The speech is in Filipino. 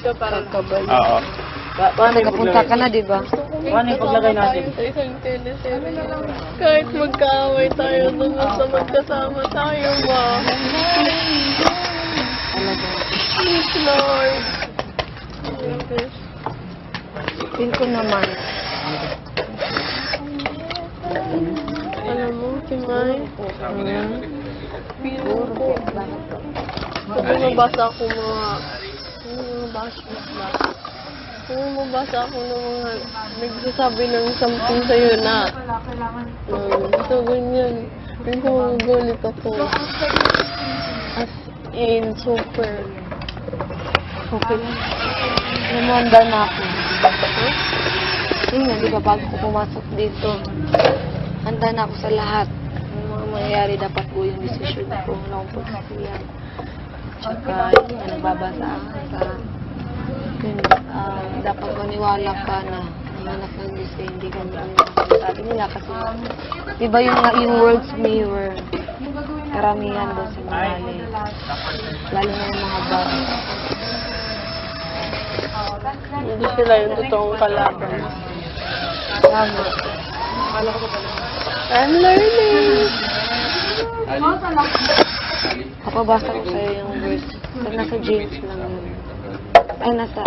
ka para Pagkabalik. Oo. Nagapunta ka na, di ba? Paano yung paglagay natin? Sa isang teleserye. Kahit magkaaway tayo doon sa magkasama tayo ba? Talaga. Please, Lord. Feel ko naman. Alam mo, si Mai, feel ko. Sabi mabasa ako mabasa ako ng mga nagsasabi ng something sa'yo na so ganyan. Feel ko magalit ako. As in, super. Okay lang. Namanda na ako. Yun nga, di ba, bago ko pumasok dito, handa na ako sa lahat. Yung mga mangyayari, dapat ko yung desisyon ko. Wala akong pagkasiyan. Tsaka, yun nga, nagbabasa ka. Yun, dapat maniwala ka na ang anak ng Diyos eh, hindi ka sabi nila kasi, di ba yung world's mirror, karamihan doon sa mga lalo na yung mga bata. Hindi sila yung totoong kalaban. Tama. I'm learning! Kapabasa ko sa'yo yung verse. Nasa James lang yun. Ay, nasa